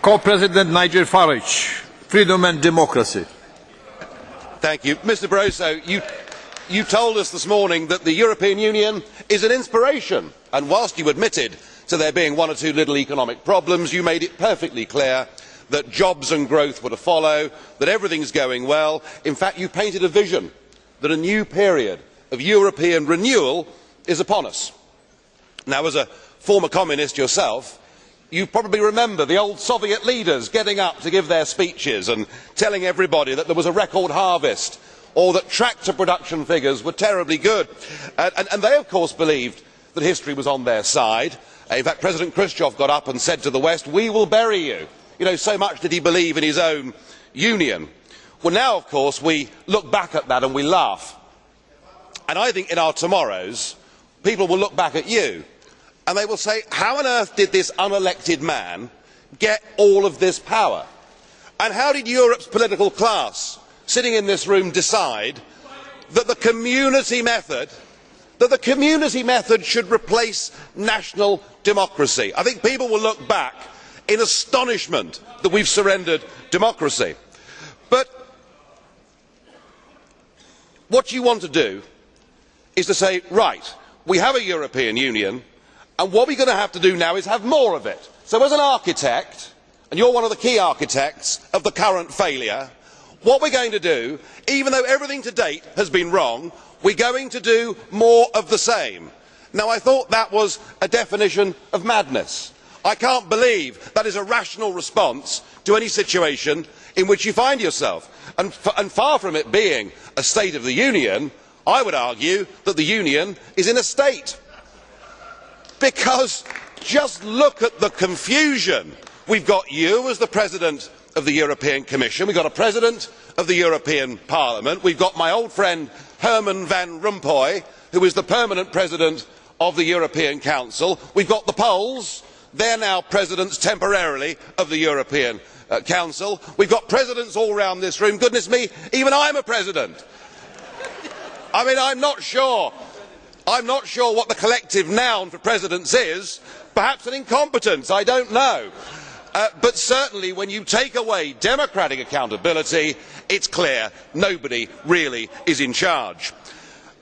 Co-President Nigel Farage, Freedom and Democracy. Thank you. Mr Barroso, you told us this morning that the European Union is an inspiration, and whilst you admitted to there being one or two little economic problems, you made it perfectly clear that jobs and growth were to follow, that everything is going well. In fact, you painted a vision that a new period of European renewal is upon us. Now, as a former communist yourself, you probably remember the old Soviet leaders getting up to give their speeches and telling everybody that there was a record harvest or that tractor production figures were terribly good. And they, of course, believed that history was on their side. In fact, President Khrushchev got up and said to the West, "We will bury you." You know, so much did he believe in his own union. Well, now, of course, we look back at that and we laugh. And I think in our tomorrows, people will look back at you and they will say, how on earth did this unelected man get all of this power? And how did Europe's political class, sitting in this room, decide that the community method should replace national democracy? I think people will look back in astonishment that we have surrendered democracy. But what you want to do is to say, right, we have a European Union, and what we are going to have to do now is have more of it. So as an architect, and you are one of the key architects of the current failure, what we are going to do, even though everything to date has been wrong, we are going to do more of the same. Now, I thought that was a definition of madness. I can't believe that is a rational response to any situation in which you find yourself. And far from it being a State of the Union, I would argue that the Union is in a state. Because just look at the confusion. We have got you as the President of the European Commission, we have got a President of the European Parliament, we have got my old friend Herman Van Rompuy, who is the permanent President of the European Council, we have got the Poles, they are now presidents temporarily of the European Council, we have got presidents all round this room. Goodness me, even I am a president. I mean, I am not sure what the collective noun for presidents is. Perhaps an incompetence, I don't know. But certainly when you take away democratic accountability, it is clear nobody really is in charge.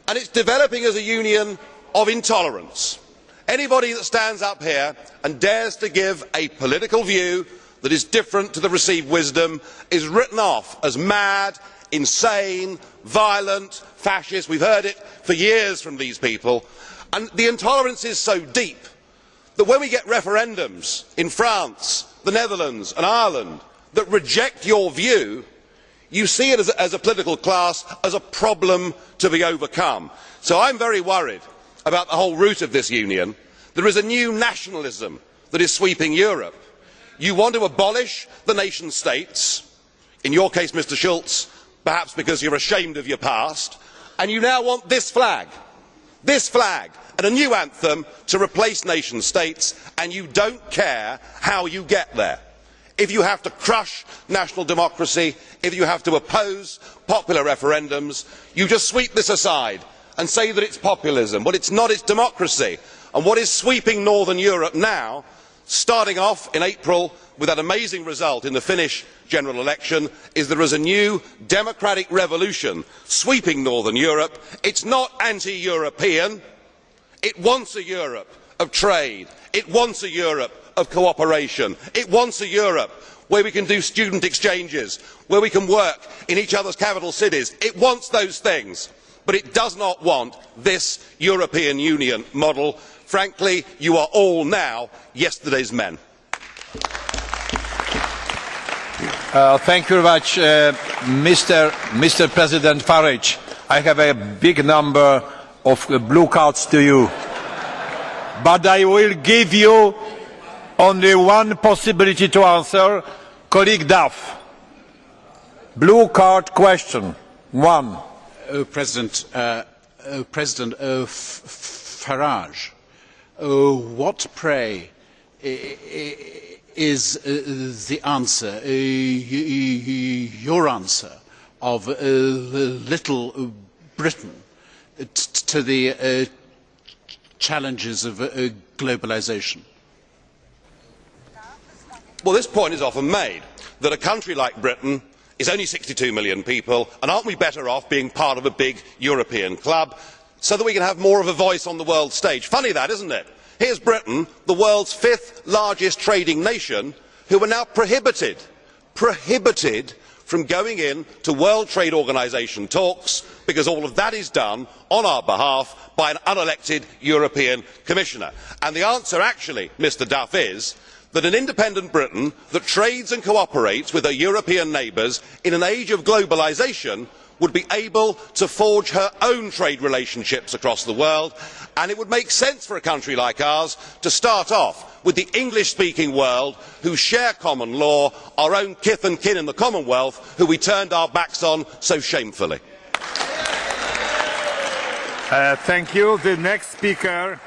And it is developing as a union of intolerance. Anybody that stands up here and dares to give a political view that is different to the received wisdom is written off as mad, insane, violent, fascist. We have heard it for years from these people. And the intolerance is so deep that when we get referendums in France, the Netherlands and Ireland that reject your view, you see it as a political class as a problem to be overcome. So I am very worried about the whole root of this union. There is a new nationalism that is sweeping Europe. You want to abolish the nation states, in your case, Mr Schulz, perhaps because you are ashamed of your past, and you now want this flag and a new anthem to replace nation states, and you do not care how you get there. If you have to crush national democracy, if you have to oppose popular referendums, you just sweep this aside and say that it is populism. Well, it is not, it is democracy. And what is sweeping Northern Europe now, starting off in April with that amazing result in the Finnish general election, is there is a new democratic revolution sweeping Northern Europe. It is not anti-European. It wants a Europe of trade. It wants a Europe of cooperation. It wants a Europe where we can do student exchanges, where we can work in each other's capital cities. It wants those things, but it does not want this European Union model. Frankly, you are all now yesterday's men. Thank you very much, Mr. President Farage. I have a big number of blue cards to you, but I will give you only one possibility to answer. Colleague Duff. Blue card question. One. President Farage, what, pray, is the answer, your answer, of Little Britain to the challenges of globalisation? Well, this point is often made, that a country like Britain is only 62 million people, and aren't we better off being part of a big European club so that we can have more of a voice on the world stage? Funny that, isn't it? Here's Britain, the world's 5th largest trading nation, who are now prohibited from going in to World Trade Organisation talks because all of that is done on our behalf by an unelected European Commissioner. And the answer actually, Mr Duff, is that an independent Britain that trades and cooperates with her European neighbours in an age of globalisation would be able to forge her own trade relationships across the world, and it would make sense for a country like ours to start off with the English speaking world, who share common law, our own kith and kin in the Commonwealth, who we turned our backs on so shamefully. Thank you. The next speaker